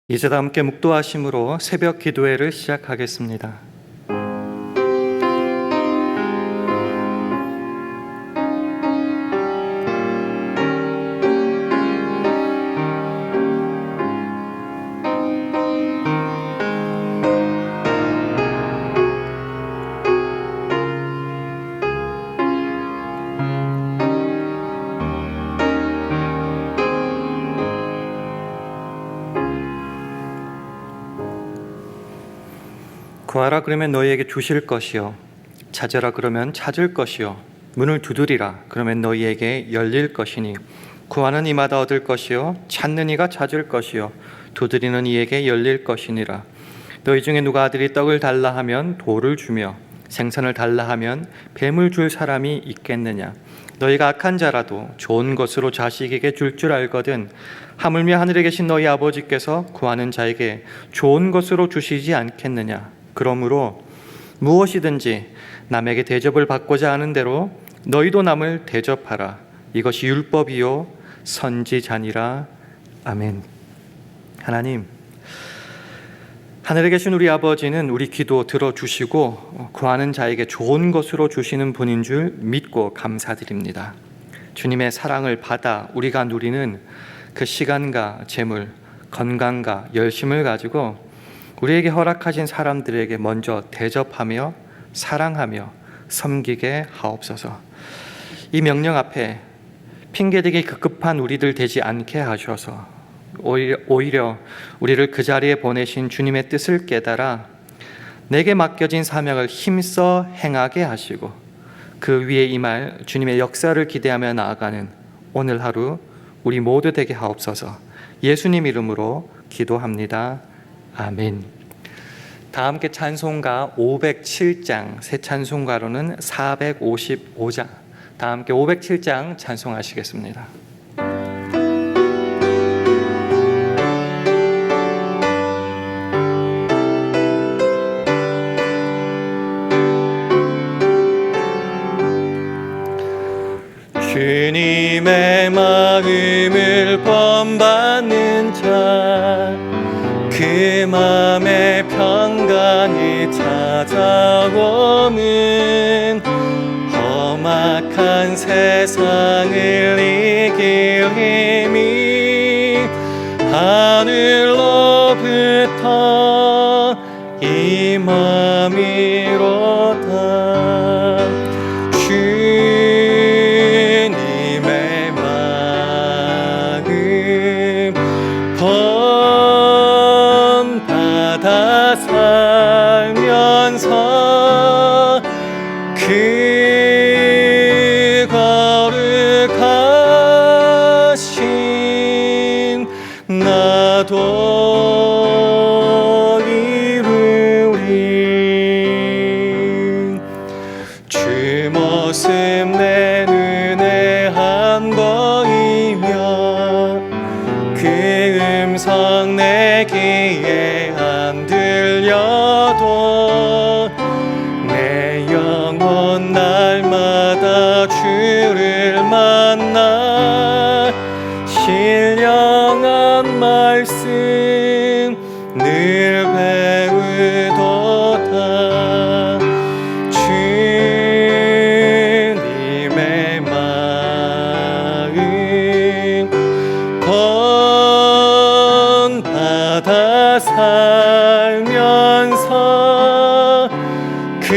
이제 다 함께 묵도하심으로 새벽 기도회를 시작하겠습니다. 구하라 그러면 너희에게 주실 것이요, 찾으라 그러면 찾을 것이요, 문을 두드리라 그러면 너희에게 열릴 것이니, 구하는 이마다 얻을 것이요, 찾는 이가 찾을 것이요, 두드리는 이에게 열릴 것이니라. 너희 중에 누가 아들이 떡을 달라 하면 돌을 주며 생선을 달라 하면 뱀을 줄 사람이 있겠느냐? 너희가 악한 자라도 좋은 것으로 자식에게 줄 알거든 하물며 하늘에 계신 너희 아버지께서 구하는 자에게 좋은 것으로 주시지 않겠느냐? 그러므로 무엇이든지 남에게 대접을 받고자 하는 대로 너희도 남을 대접하라. 이것이 율법이요 선지자니라. 아멘. 하나님, 하늘에 계신 우리 아버지는 우리 기도 들어주시고 구하는 자에게 좋은 것으로 주시는 분인 줄 믿고 감사드립니다. 주님의 사랑을 받아 우리가 누리는 그 시간과 재물, 건강과 열심을 가지고 우리에게 허락하신 사람들에게 먼저 대접하며 사랑하며 섬기게 하옵소서. 이 명령 앞에 핑계대기 급급한 우리들 되지 않게 하셔서 오히려 우리를 그 자리에 보내신 주님의 뜻을 깨달아 내게 맡겨진 사명을 힘써 행하게 하시고 그 위에 임할 주님의 역사를 기대하며 나아가는 오늘 하루 우리 모두 되게 하옵소서. 예수님 이름으로 기도합니다. 아멘. 다 함께 찬송가 507장, 새 찬송가로는 455장, 다 함께 507장 찬송하시겠습니다. 주님의 마음을 본받는 자, 그 맘에 평강이 찾아오는 험악한 세상을 이길 힘이 하늘로부터 임함이로다. 주님의 마음 본받아 살면서 그 거룩하신 나도 이루리. 주 모습 내 눈에 안 보이며 그 음성 내 귀에 안 들려도 내 영혼 날마다 주를 만나 신령한 말씀 늘 배우도다. 주님의 마음 본받아 살면서 그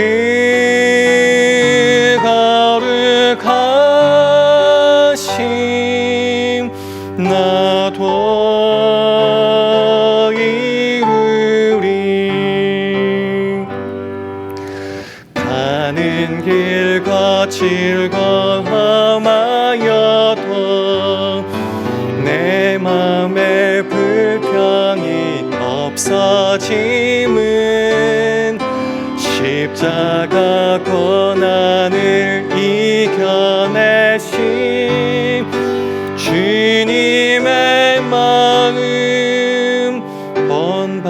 거룩하신 나도 이루리. 가는 길 거칠고 험하여도 내 맘에 불평이 없어짐은 십자가 고난을 이겨내신 주님의 마음 본받음이라.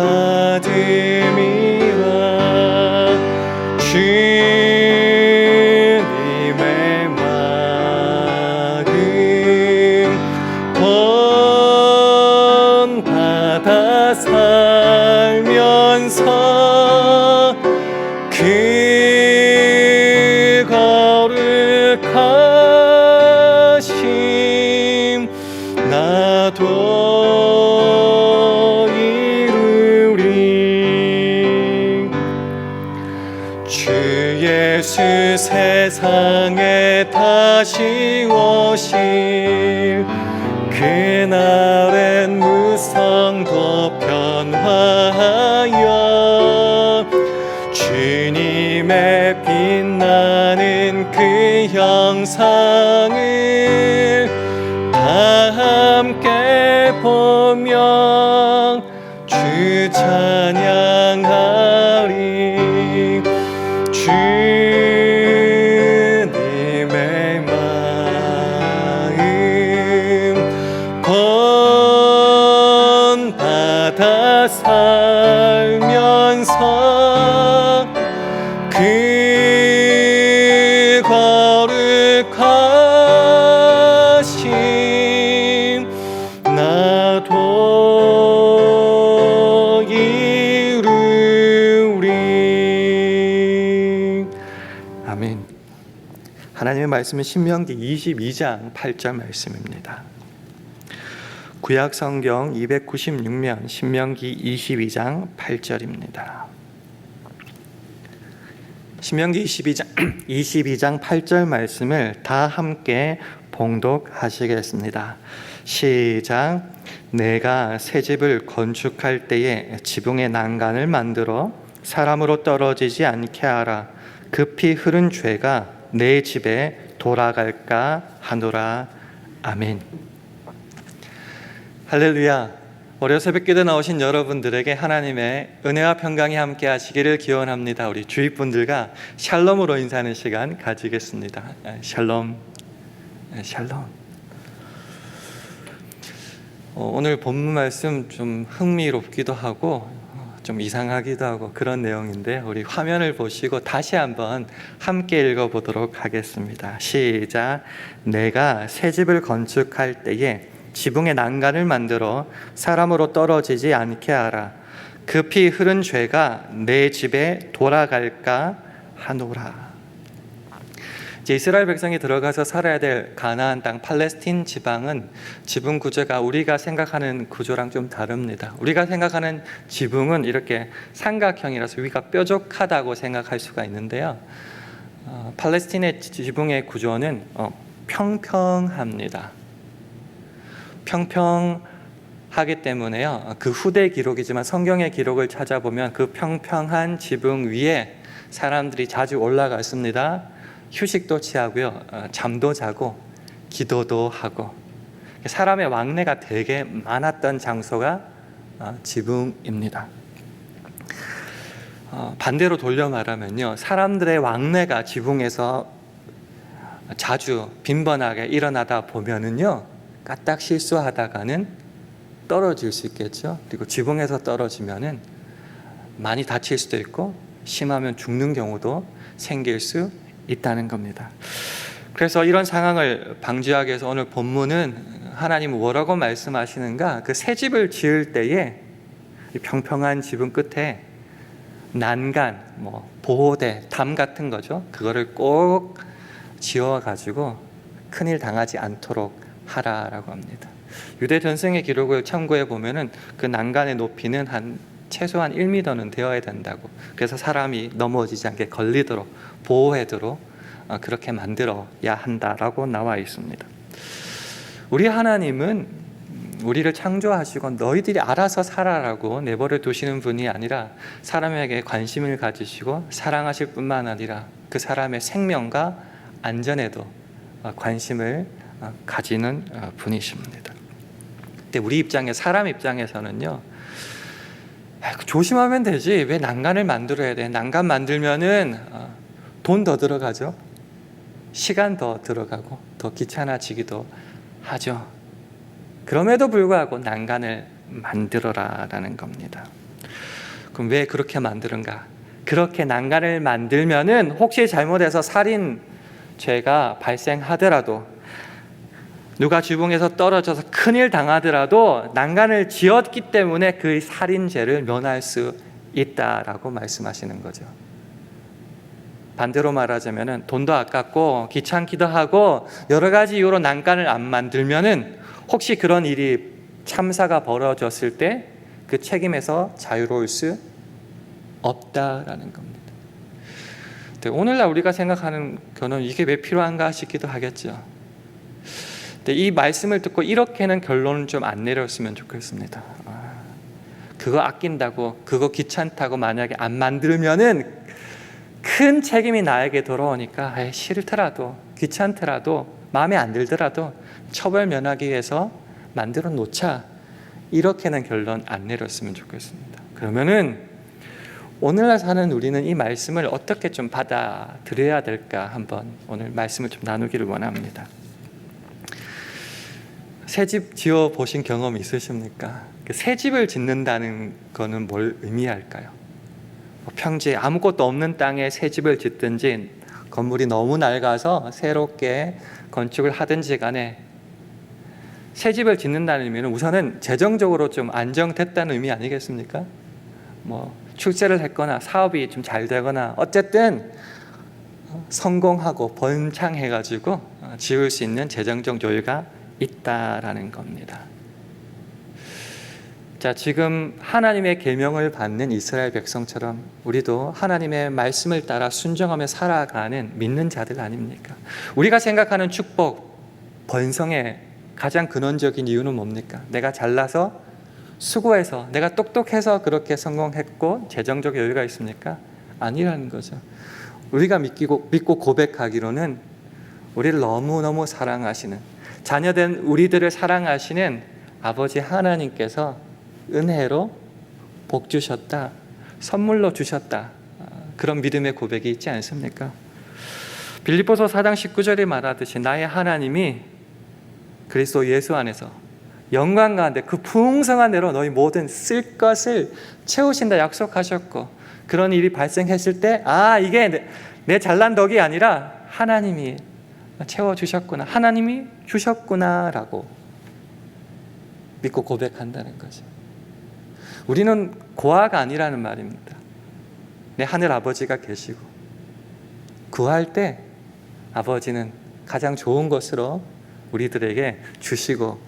주님의 마음 본받아 세상에 다시 오실 그날엔 무성도 변화하여 주님의 빛나는 그 형상을 다 함께 보며 주 찬양하리. 주님의 마음 본받아 살면서 그 거룩하심 나도 이루리. 아멘. 하나님의 말씀은 신명기 22장 8절 말씀입니다. 구약 성경 296면 신명기 22장 8절입니다. 신명기 22장 8절 말씀을 다 함께 봉독하시겠습니다. 시작. 내가 새 집을 건축할 때에 지붕의 난간을 만들어 사람으로 떨어지지 않게 하라. 급히 흐른 죄가 내 집에 돌아갈까 하노라. 아멘. 할렐루야. 월요 새벽기도 나오신 여러분들에게 하나님의 은혜와 평강이 함께 하시기를 기원합니다. 우리 주위 분들과 샬롬으로 인사하는 시간 가지겠습니다. 샬롬, 샬롬. 오늘 본문 말씀 좀 흥미롭기도 하고 좀 이상하기도 하고 그런 내용인데 우리 화면을 보시고 다시 한번 함께 읽어보도록 하겠습니다. 시작. 내가 새 집을 건축할 때에 지붕의 난간을 만들어 사람으로 떨어지지 않게 하라. 급히 흐른 죄가 내 집에 돌아갈까 하노라. 이제 이스라엘 백성이 들어가서 살아야 될 가나안 땅 팔레스틴 지방은 지붕 구조가 우리가 생각하는 구조랑 좀 다릅니다. 우리가 생각하는 지붕은 이렇게 삼각형이라서 위가 뾰족하다고 생각할 수가 있는데요. 팔레스틴의 지붕의 구조는 평평합니다. 평평하기 때문에요. 그 후대 기록이지만 성경의 기록을 찾아보면 그 평평한 지붕 위에 사람들이 자주 올라갔습니다. 휴식도 취하고요. 잠도 자고 기도도 하고 사람의 왕래가 되게 많았던 장소가 지붕입니다. 반대로 돌려 말하면요. 사람들의 왕래가 지붕에서 자주 빈번하게 일어나다 보면은요. 까딱 실수하다가는 떨어질 수 있겠죠. 그리고 지붕에서 떨어지면은 많이 다칠 수도 있고 심하면 죽는 경우도 생길 수 있다는 겁니다. 그래서 이런 상황을 방지하기 위해서 오늘 본문은 하나님은 뭐라고 말씀하시는가? 그 새 집을 지을 때에 평평한 지붕 끝에 난간, 보호대, 담 같은 거죠. 그거를 꼭 지어가지고 큰일 당하지 않도록 하라라고 합니다. 유대 전승의 기록을 참고해 보면은 그 난간의 높이는 최소한 1m는 되어야 된다고. 그래서 사람이 넘어지지 않게 걸리도록 보호하도록 그렇게 만들어야 한다라고 나와 있습니다. 우리 하나님은 우리를 창조하시고 너희들이 알아서 살아라고 내버려 두시는 분이 아니라 사람에게 관심을 가지시고 사랑하실 뿐만 아니라 그 사람의 생명과 안전에도 관심을 가지는 분이십니다. 근데 우리 입장에 사람 입장에서는요. 조심하면 되지 왜 난간을 만들어야 돼? 난간 만들면은 돈 더 들어가죠. 시간 더 들어가고 더 귀찮아지기도 하죠. 그럼에도 불구하고 난간을 만들어라라는 겁니다. 그럼 왜 그렇게 만드는가? 그렇게 난간을 만들면은 혹시 잘못해서 살인 죄가 발생하더라도 누가 지붕에서 떨어져서 큰일 당하더라도 난간을 지었기 때문에 그 살인죄를 면할 수 있다라고 말씀하시는 거죠. 반대로 말하자면 돈도 아깝고 귀찮기도 하고 여러 가지 이유로 난간을 안 만들면은 혹시 그런 일이 참사가 벌어졌을 때 그 책임에서 자유로울 수 없다라는 겁니다. 오늘날 우리가 생각하는 거는 이게 왜 필요한가 싶기도 하겠죠. 근데 이 말씀을 듣고 이렇게는 결론을 좀 안 내렸으면 좋겠습니다. 그거 아낀다고, 그거 귀찮다고 만약에 안 만들면은 큰 책임이 나에게 돌아오니까 싫더라도, 귀찮더라도, 마음에 안 들더라도 처벌 면하기 위해서 만들어 놓자, 이렇게는 결론 안 내렸으면 좋겠습니다. 그러면은 오늘날 사는 우리는 이 말씀을 어떻게 좀 받아들여야 될까, 한번 오늘 말씀을 좀 나누기를 원합니다. 새 집 지어 보신 경험 있으십니까? 새 집을 짓는다는 거는 뭘 의미할까요? 평지에 아무것도 없는 땅에 새 집을 짓든지, 건물이 너무 낡아서 새롭게 건축을 하든지 간에 새 집을 짓는다는 의미는 우선은 재정적으로 좀 안정됐다는 의미 아니겠습니까? 출세를 했거나 사업이 좀 잘 되거나 어쨌든 성공하고 번창해가지고 지을 수 있는 재정적 여유가 있다라는 겁니다. 자, 지금 하나님의 계명을 받는 이스라엘 백성처럼 우리도 하나님의 말씀을 따라 순종하며 살아가는 믿는 자들 아닙니까? 우리가 생각하는 축복, 번성의 가장 근원적인 이유는 뭡니까? 내가 잘나서 수고해서, 내가 똑똑해서 그렇게 성공했고 재정적 여유가 있습니까? 아니라는 거죠. 우리가 믿고 고백하기로는 우리를 너무너무 사랑하시는, 자녀된 우리들을 사랑하시는 아버지 하나님께서 은혜로 복 주셨다, 선물로 주셨다, 그런 믿음의 고백이 있지 않습니까? 빌립보서 4장 19절에 말하듯이 나의 하나님이 그리스도 예수 안에서 영광 가운데 그 풍성한 대로 너희 모든 쓸 것을 채우신다 약속하셨고, 그런 일이 발생했을 때 이게 내 잘난 덕이 아니라 하나님이 채워주셨구나, 하나님이 주셨구나 라고 믿고 고백한다는 거죠. 우리는 고아가 아니라는 말입니다. 내 하늘 아버지가 계시고 구할 때 아버지는 가장 좋은 것으로 우리들에게 주시고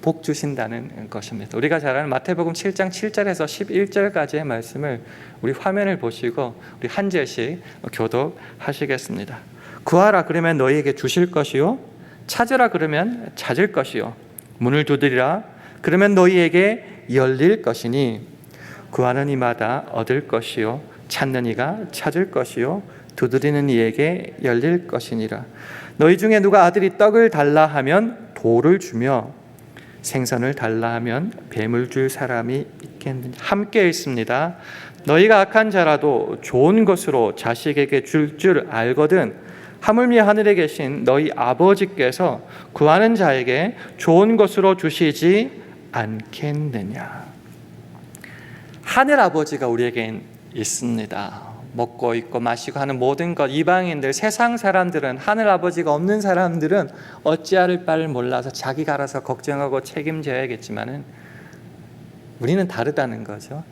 복 주신다는 것입니다. 우리가 잘 아는 마태복음 7장 7절에서 11절까지의 말씀을 우리 화면을 보시고 우리 한 절씩 교독하시겠습니다. 구하라 그러면 너희에게 주실 것이요, 찾으라 그러면 찾을 것이요, 문을 두드리라 그러면 너희에게 열릴 것이니 구하는 이마다 얻을 것이요, 찾는 이가 찾을 것이요, 두드리는 이에게 열릴 것이니라. 너희 중에 누가 아들이 떡을 달라 하면 돌을 주며 생선을 달라 하면 뱀을 줄 사람이 있겠느냐. 함께 있습니다. 너희가 악한 자라도 좋은 것으로 자식에게 줄 알거든 하물며 하늘에 계신 너희 아버지께서 구하는 자에게 좋은 것으로 주시지 않겠느냐. 하늘 아버지가 우리에겐 있습니다. 먹고 입고 마시고 하는 모든 것, 이방인들, 세상 사람들은, 하늘 아버지가 없는 사람들은 어찌할 바를 몰라서 자기가 알아서 걱정하고 책임져야겠지만은 우리는 다르다는 거죠.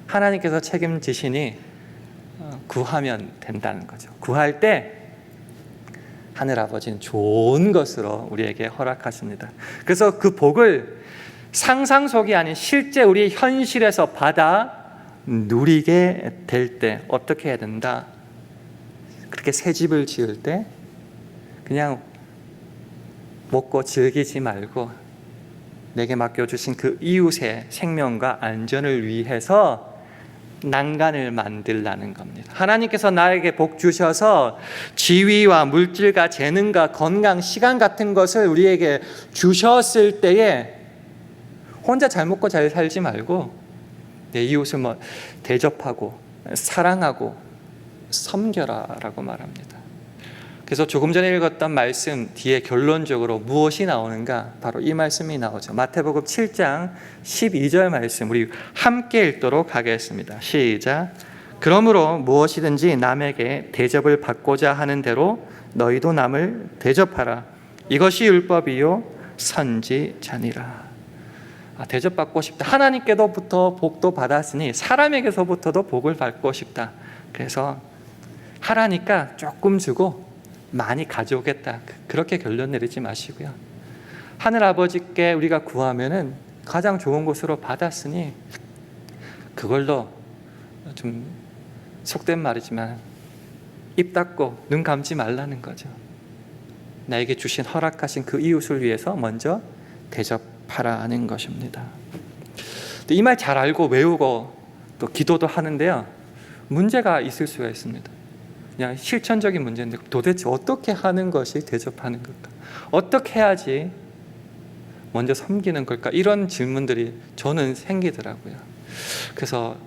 하나님께서 책임지시니 구하면 된다는 거죠. 구할 때 하늘 아버지는 좋은 것으로 우리에게 허락하십니다. 그래서 그 복을 상상 속이 아닌 실제 우리의 현실에서 받아 누리게 될 때 어떻게 해야 된다? 그렇게 새 집을 지을 때 그냥 먹고 즐기지 말고 내게 맡겨주신 그 이웃의 생명과 안전을 위해서 난간을 만들라는 겁니다. 하나님께서 나에게 복 주셔서 지위와 물질과 재능과 건강, 시간 같은 것을 우리에게 주셨을 때에 혼자 잘 먹고 잘 살지 말고 내 이웃을 대접하고 사랑하고 섬겨라 라고 말합니다. 그래서 조금 전에 읽었던 말씀 뒤에 결론적으로 무엇이 나오는가? 바로 이 말씀이 나오죠. 마태복음 7장 12절 말씀 우리 함께 읽도록 하겠습니다. 시작. 그러므로 무엇이든지 남에게 대접을 받고자 하는 대로 너희도 남을 대접하라. 이것이 율법이요 선지자니라. 대접받고 싶다. 하나님께로부터 복도 받았으니 사람에게서부터도 복을 받고 싶다. 그래서 하라니까 조금 주고 많이 가져오겠다. 그렇게 결론 내리지 마시고요. 하늘 아버지께 우리가 구하면은 가장 좋은 곳으로 받았으니 그걸로 좀 속된 말이지만 입 닫고 눈 감지 말라는 거죠. 나에게 주신 허락하신 그 이웃을 위해서 먼저 대접하라는 것입니다. 이 말 잘 알고 외우고 또 기도도 하는데요, 문제가 있을 수가 있습니다. 그냥 실천적인 문제인데 도대체 어떻게 하는 것이 대접하는 걸까? 어떻게 해야지 먼저 섬기는 걸까? 이런 질문들이 저는 생기더라고요. 그래서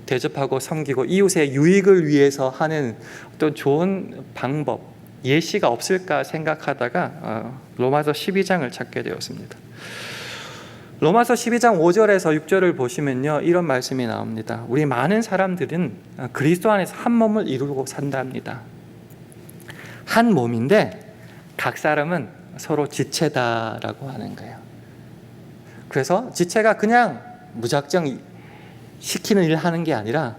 대접하고 섬기고 이웃의 유익을 위해서 하는 어떤 좋은 방법, 예시가 없을까 생각하다가 로마서 12장을 찾게 되었습니다. 로마서 12장 5절에서 6절을 보시면요, 이런 말씀이 나옵니다. 우리 많은 사람들은 그리스도 안에서 한 몸을 이루고 산답니다. 한 몸인데 각 사람은 서로 지체다라고 하는 거예요. 그래서 지체가 그냥 무작정 시키는 일을 하는 게 아니라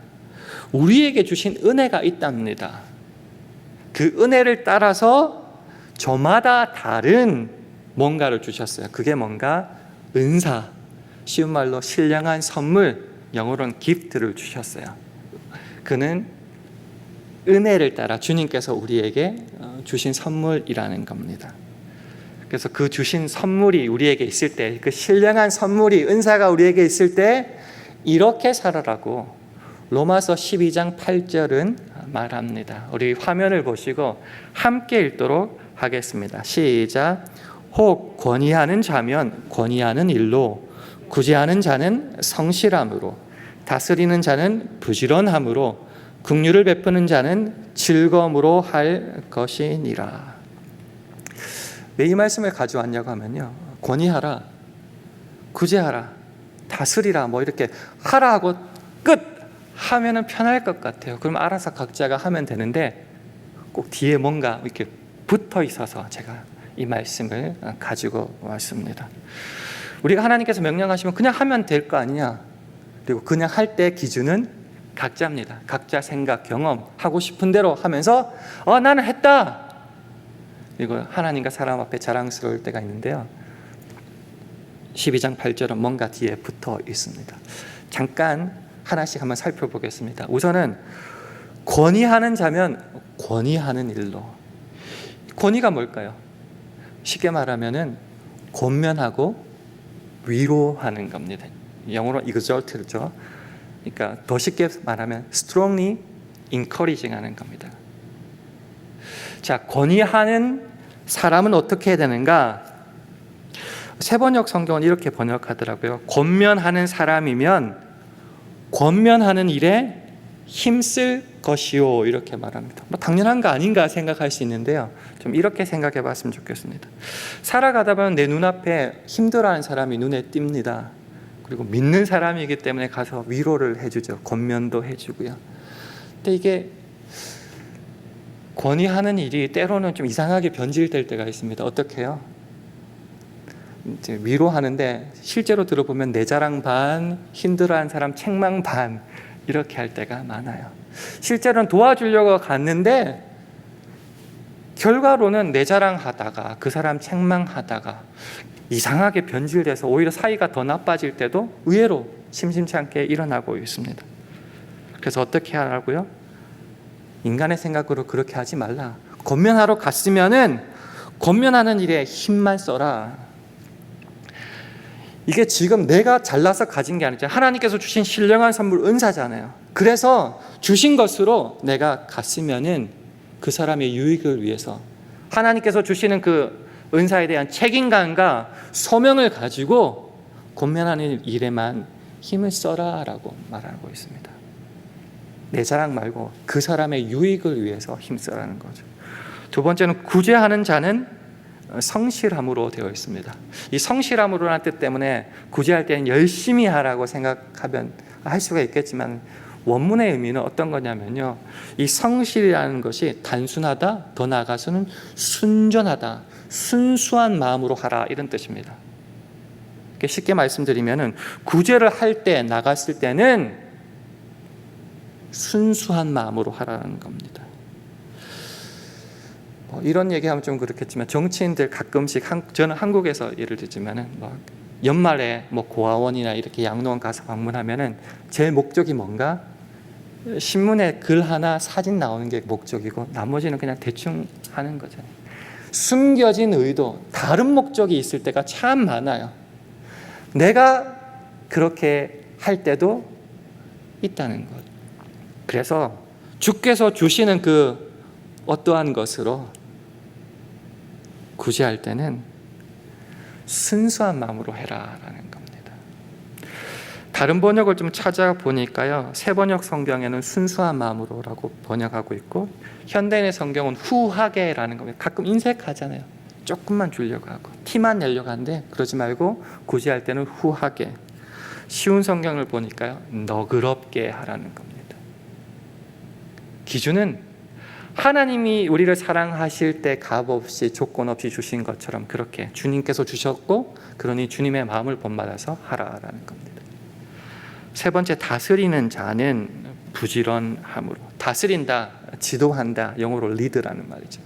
우리에게 주신 은혜가 있답니다. 그 은혜를 따라서 저마다 다른 뭔가를 주셨어요. 그게 뭔가 은사, 쉬운 말로 신령한 선물, 영어로는 기프트를 주셨어요. 그는 은혜를 따라 주님께서 우리에게 주신 선물이라는 겁니다. 그래서 그 주신 선물이 우리에게 있을 때, 그 신령한 선물이, 은사가 우리에게 있을 때 이렇게 살아라고 로마서 12장 8절은 말합니다. 우리 화면을 보시고 함께 읽도록 하겠습니다. 시작. 혹 권위하는 자면 권위하는 일로, 구제하는 자는 성실함으로, 다스리는 자는 부지런함으로, 긍휼을 베푸는 자는 즐거움으로 할 것이니라. 왜 이 말씀을 가져왔냐고 하면요, 권위하라, 구제하라, 다스리라, 뭐 이렇게 하라 하고 끝 하면은 편할 것 같아요. 그럼 알아서 각자가 하면 되는데 꼭 뒤에 뭔가 이렇게 붙어 있어서 제가 이 말씀을 가지고 왔습니다. 우리가 하나님께서 명령하시면 그냥 하면 될 거 아니냐, 그리고 그냥 할 때 기준은 각자입니다. 각자 생각, 경험, 하고 싶은 대로 하면서 나는 했다, 그리고 하나님과 사람 앞에 자랑스러울 때가 있는데요, 12장 8절은 뭔가 뒤에 붙어 있습니다. 잠깐 하나씩 한번 살펴보겠습니다. 우선은 권위하는 자면 권위하는 일로. 권위가 뭘까요? 쉽게 말하면은 권면하고 위로하는 겁니다. 영어로 exalt죠. 그러니까 더 쉽게 말하면 strongly encouraging 하는 겁니다. 자, 권위하는 사람은 어떻게 해야 되는가? 세번역 성경은 이렇게 번역하더라고요. 권면하는 사람이면 권면하는 일에 힘쓸 것이요, 이렇게 말합니다. 뭐 당연한 거 아닌가 생각할 수 있는데요, 좀 이렇게 생각해 봤으면 좋겠습니다. 살아가다 보면 내 눈앞에 힘들어하는 사람이 눈에 띕니다. 그리고 믿는 사람이기 때문에 가서 위로를 해주죠. 권면도 해주고요. 근데 이게 권위하는 일이 때로는 좀 이상하게 변질될 때가 있습니다. 어떻게 해요? 이제 위로하는데 실제로 들어보면 내 자랑 반, 힘들어하는 사람 책망 반, 이렇게 할 때가 많아요. 실제로는 도와주려고 갔는데 결과로는 내 자랑하다가 그 사람 책망하다가 이상하게 변질돼서 오히려 사이가 더 나빠질 때도 의외로 심심치 않게 일어나고 있습니다. 그래서 어떻게 하라고요? 인간의 생각으로 그렇게 하지 말라. 권면하러 갔으면은 권면하는 일에 힘만 써라. 이게 지금 내가 잘나서 가진 게 아니잖아요. 하나님께서 주신 신령한 선물, 은사잖아요. 그래서 주신 것으로 내가 갔으면은 그 사람의 유익을 위해서 하나님께서 주시는 그 은사에 대한 책임감과 소명을 가지고 권면하는 일에만 힘을 써라라고 말하고 있습니다. 내 자랑 말고 그 사람의 유익을 위해서 힘써라는 거죠. 두 번째는 구제하는 자는 성실함으로 되어 있습니다. 이 성실함으로라는 뜻 때문에 구제할 때는 열심히 하라고 생각하면 할 수가 있겠지만 원문의 의미는 어떤 거냐면요, 이 성실이라는 것이 단순하다, 더 나아가서는 순전하다, 순수한 마음으로 하라, 이런 뜻입니다. 쉽게 말씀드리면은 구제를 할 때, 나갔을 때는 순수한 마음으로 하라는 겁니다. 이런 얘기하면 좀 그렇겠지만 정치인들 가끔씩 저는 한국에서 예를 들지만은 연말에 고아원이나 이렇게 양로원 가서 방문하면은 제일 목적이 뭔가 신문에 글 하나 사진 나오는 게 목적이고 나머지는 그냥 대충 하는 거잖아요. 숨겨진 의도, 다른 목적이 있을 때가 참 많아요. 내가 그렇게 할 때도 있다는 것. 그래서 주께서 주시는 그 어떠한 것으로 구제할 때는 순수한 마음으로 해라라는 겁니다. 다른 번역을 좀 찾아보니까요, 새 번역 성경에는 순수한 마음으로라고 번역하고 있고, 현대인의 성경은 후하게라는 겁니다. 가끔 인색하잖아요. 조금만 주려고 하고 티만 내려고 하는데 그러지 말고 구제할 때는 후하게. 쉬운 성경을 보니까요, 너그럽게 하라는 겁니다. 기준은 하나님이 우리를 사랑하실 때 값없이 조건 없이 주신 것처럼 그렇게 주님께서 주셨고, 그러니 주님의 마음을 본받아서 하라라는 겁니다. 세 번째, 다스리는 자는 부지런함으로. 다스린다, 지도한다, 영어로 리드라는 말이죠.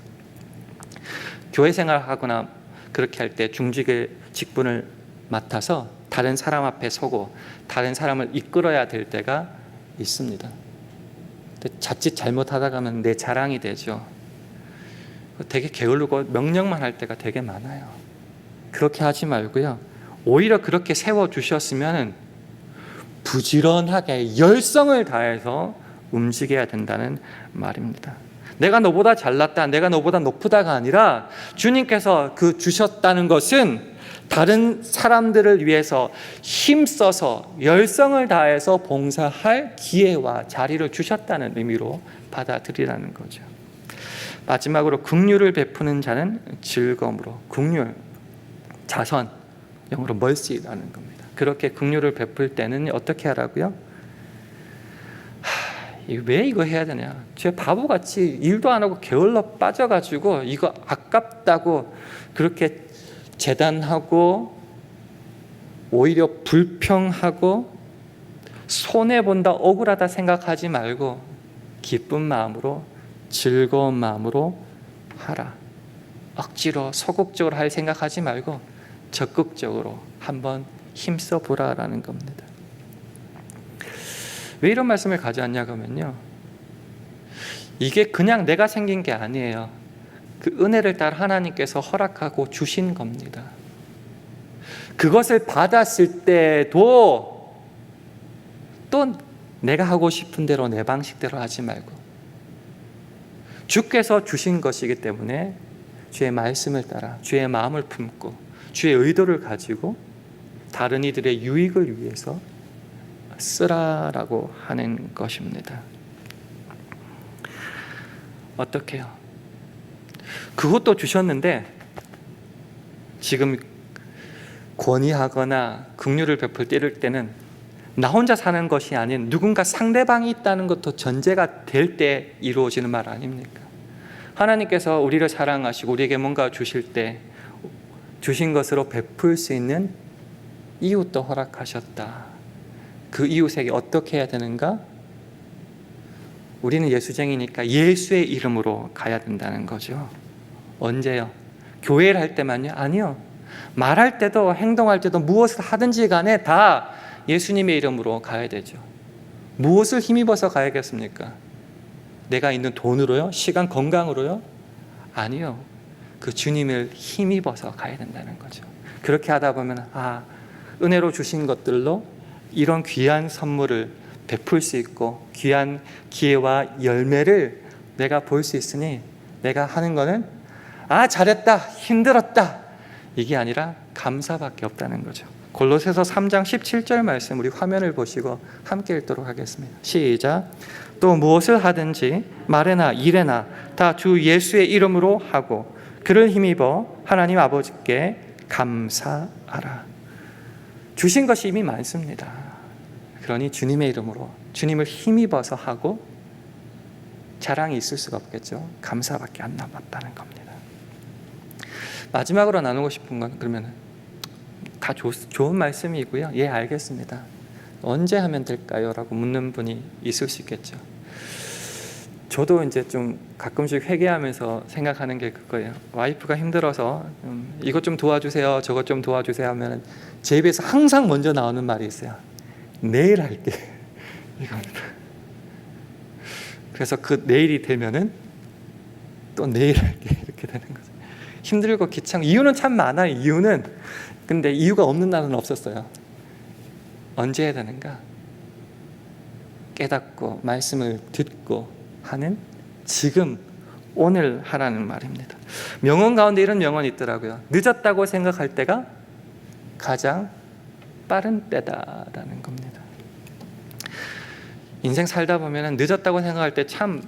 교회 생활하거나 그렇게 할 때 중직의 직분을 맡아서 다른 사람 앞에 서고 다른 사람을 이끌어야 될 때가 있습니다. 자칫 잘못하다 가면 내 자랑이 되죠. 되게 게으르고 명령만 할 때가 되게 많아요. 그렇게 하지 말고요, 오히려 그렇게 세워주셨으면 부지런하게 열성을 다해서 움직여야 된다는 말입니다. 내가 너보다 잘났다, 내가 너보다 높다가 아니라 주님께서 그 주셨다는 것은 다른 사람들을 위해서 힘써서 열성을 다해서 봉사할 기회와 자리를 주셨다는 의미로 받아들이라는 거죠. 마지막으로 긍휼을 베푸는 자는 즐거움으로. 긍휼, 자선, 영어로 mercy라는 겁니다. 그렇게 긍휼을 베풀 때는 어떻게 하라고요? 왜 이거 해야 되냐? 쟤 바보같이 일도 안 하고 게을러 빠져가지고 이거 아깝다고 그렇게 재단하고 오히려 불평하고 손해본다, 억울하다 생각하지 말고 기쁜 마음으로, 즐거운 마음으로 하라. 억지로 소극적으로 할 생각하지 말고 적극적으로 한번 힘써 보라라는 겁니다. 왜 이런 말씀을 가져왔냐고 하면요, 이게 그냥 내가 생긴 게 아니에요. 그 은혜를 따라 하나님께서 허락하고 주신 겁니다. 그것을 받았을 때도 또 내가 하고 싶은 대로 내 방식대로 하지 말고 주께서 주신 것이기 때문에 주의 말씀을 따라 주의 마음을 품고 주의 의도를 가지고 다른 이들의 유익을 위해서 쓰라라고 하는 것입니다. 어떻게요? 그것도 주셨는데 지금 권위하거나 긍휼을 베풀 때는 나 혼자 사는 것이 아닌 누군가 상대방이 있다는 것도 전제가 될 때 이루어지는 말 아닙니까? 하나님께서 우리를 사랑하시고 우리에게 뭔가 주실 때 주신 것으로 베풀 수 있는 이웃도 허락하셨다. 그 이웃에게 어떻게 해야 되는가? 우리는 예수쟁이니까 예수의 이름으로 가야 된다는 거죠. 언제요? 교회를 할 때만요? 아니요. 말할 때도 행동할 때도 무엇을 하든지 간에 다 예수님의 이름으로 가야 되죠. 무엇을 힘입어서 가야겠습니까? 내가 있는 돈으로요? 시간, 건강으로요? 아니요. 그 주님을 힘입어서 가야 된다는 거죠. 그렇게 하다 보면 은혜로 주신 것들로 이런 귀한 선물을 베풀 수 있고 귀한 기회와 열매를 내가 볼 수 있으니 내가 하는 거는 잘했다, 힘들었다 이게 아니라 감사밖에 없다는 거죠. 골로새서 3장 17절 말씀 우리 화면을 보시고 함께 읽도록 하겠습니다. 시작. 또 무엇을 하든지 말에나 일에나 다 주 예수의 이름으로 하고 그를 힘입어 하나님 아버지께 감사하라. 주신 것이 이미 많습니다. 그러니 주님의 이름으로 주님을 힘입어서 하고 자랑이 있을 수가 없겠죠. 감사밖에 안 남았다는 겁니다. 마지막으로 나누고 싶은 건 그러면 다 좋은 말씀이고요. 예, 알겠습니다. 언제 하면 될까요? 라고 묻는 분이 있을 수 있겠죠. 저도 이제 좀 가끔씩 회개하면서 생각하는 게 그거예요. 와이프가 힘들어서 이것 좀 도와주세요, 저것 좀 도와주세요 하면 제 입에서 항상 먼저 나오는 말이 있어요. 내일 할게. 이겁니다. 그래서 그 내일이 되면은 또 내일 할게 이렇게 되는 거죠. 힘들고 귀찮고 이유는 참 많아요. 이유는 근데 이유가 없는 날은 없었어요. 언제 해야 되는가? 깨닫고 말씀을 듣고 하는 지금 오늘 하라는 말입니다. 명언 가운데 이런 명언이 있더라고요. 늦었다고 생각할 때가 가장 빠른 때다라는 겁니다. 인생 살다 보면 늦었다고 생각할 때 참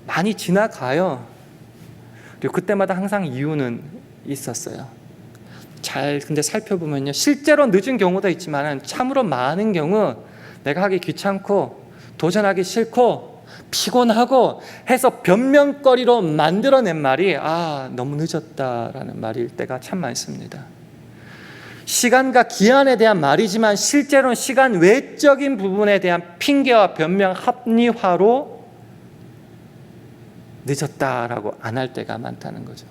많이 지나가요. 그리고 그때마다 항상 이유는 있었어요. 근데 살펴보면요, 실제로 늦은 경우도 있지만 참으로 많은 경우 내가 하기 귀찮고 도전하기 싫고 피곤하고 해서 변명거리로 만들어낸 말이 너무 늦었다라는 말일 때가 참 많습니다. 시간과 기한에 대한 말이지만 실제로는 시간 외적인 부분에 대한 핑계와 변명 합리화로 늦었다라고 안 할 때가 많다는 거죠.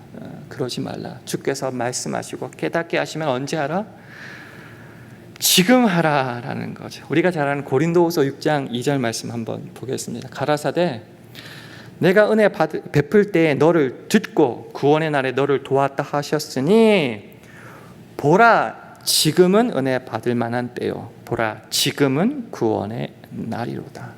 그러지 말라. 주께서 말씀하시고 깨닫게 하시면 언제 하라? 지금 하라라는 거죠. 우리가 잘 아는 고린도후서 6장 2절 말씀 한번 보겠습니다. 가라사대 내가 은혜 베풀 때에 너를 듣고 구원의 날에 너를 도왔다 하셨으니 보라 지금은 은혜 받을 만한 때요 보라 지금은 구원의 날이로다.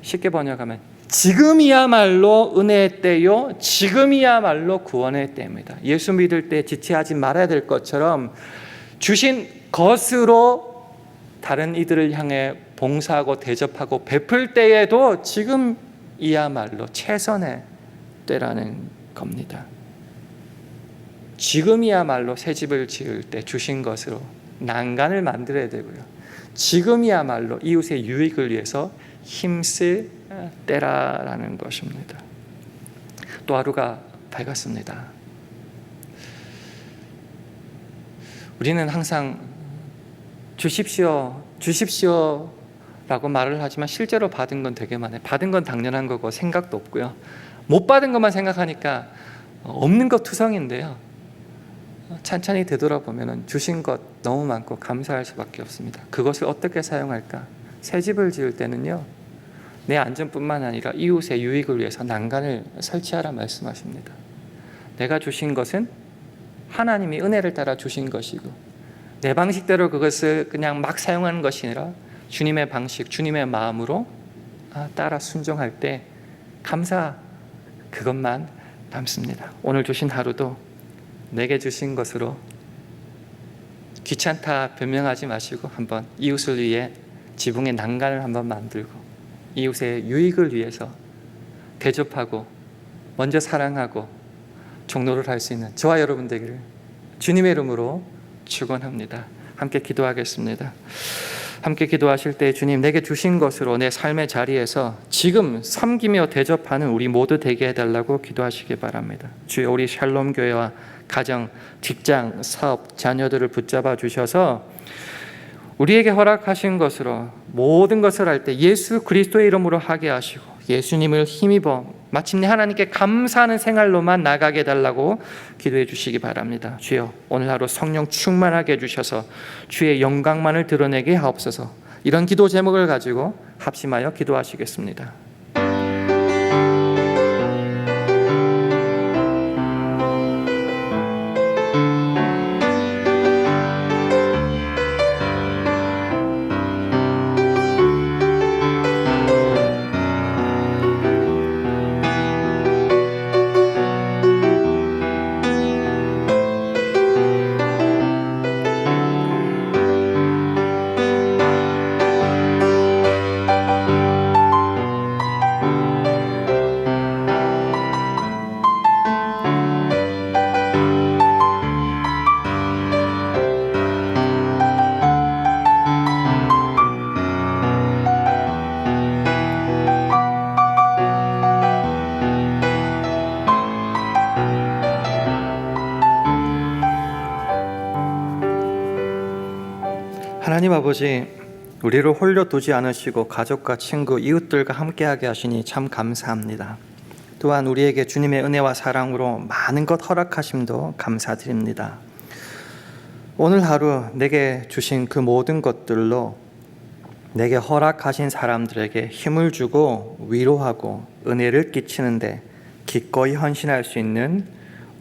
쉽게 번역하면 지금이야말로 은혜의 때요 지금이야말로 구원의 때입니다. 예수 믿을 때 지체하지 말아야 될 것처럼 주신 것으로 다른 이들을 향해 봉사하고 대접하고 베풀 때에도 지금이야말로 최선의 때라는 겁니다. 지금이야말로 새 집을 지을 때 주신 것으로 난간을 만들어야 되고요. 지금이야말로 이웃의 유익을 위해서 힘쓸 때라는 것입니다. 또 하루가 밝았습니다. 우리는 항상 주십시오, 주십시오 라고 말을 하지만 실제로 받은 건 되게 많아요. 받은 건 당연한 거고 생각도 없고요. 못 받은 것만 생각하니까 없는 것 투성인데요. 찬찬히 되돌아보면 주신 것 너무 많고 감사할 수밖에 없습니다. 그것을 어떻게 사용할까? 새 집을 지을 때는요, 내 안전뿐만 아니라 이웃의 유익을 위해서 난간을 설치하라 말씀하십니다. 내가 주신 것은 하나님이 은혜를 따라 주신 것이고 내 방식대로 그것을 그냥 막 사용하는 것이 아니라 주님의 방식, 주님의 마음으로 따라 순종할 때 감사 그것만 남습니다. 오늘 주신 하루도 내게 주신 것으로 귀찮다 변명하지 마시고 한번 이웃을 위해 지붕의 난간을 한번 만들고 이웃의 유익을 위해서 대접하고 먼저 사랑하고 종로를 할 수 있는 저와 여러분 되기를 주님의 이름으로 축원합니다. 함께 기도하겠습니다. 함께 기도하실 때 주님 내게 주신 것으로 내 삶의 자리에서 지금 섬기며 대접하는 우리 모두 되게 해달라고 기도하시기 바랍니다. 주여 우리 샬롬 교회와 가정, 직장, 사업, 자녀들을 붙잡아 주셔서 우리에게 허락하신 것으로 모든 것을 할 때 예수 그리스도의 이름으로 하게 하시고 예수님을 힘입어 마침내 하나님께 감사하는 생활로만 나가게 해달라고 기도해 주시기 바랍니다. 주여 오늘 하루 성령 충만하게 해주셔서 주의 영광만을 드러내게 하옵소서. 이런 기도 제목을 가지고 합심하여 기도하시겠습니다. 하나님 아버지, 우리를 홀려 두지 않으시고 가족과 친구, 이웃들과 함께하게 하시니 참 감사합니다. 또한 우리에게 주님의 은혜와 사랑으로 많은 것 허락하심도 감사드립니다. 오늘 하루 내게 주신 그 모든 것들로 내게 허락하신 사람들에게 힘을 주고 위로하고 은혜를 끼치는데 기꺼이 헌신할 수 있는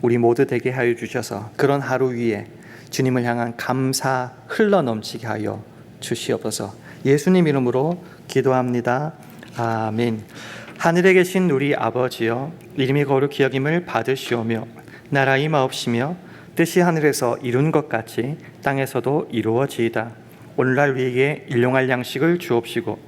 우리 모두 되게 하여 주셔서 그런 하루 위에 주님을 향한 감사 흘러넘치게 하여 주시옵소서. 예수님 이름으로 기도합니다. 아멘. 하늘에 계신 우리 아버지여, 이름이 거룩히 여김을 받으시오며 나라 임하옵시며 뜻이 하늘에서 이룬 것 같이 땅에서도 이루어지이다. 오늘날 우리에게 일용할 양식을 주옵시고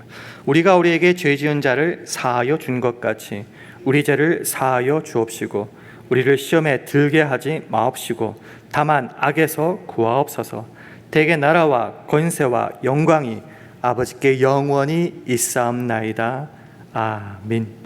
우리가 우리에게 죄 지은 자를 사하여 준 것 같이 우리 죄를 사하여 주옵시고 우리를 시험에 들게 하지 마옵시고 다만 악에서 구하옵소서. 대개 나라와 권세와 영광이 아버지께 영원히 있사옵나이다. 아멘.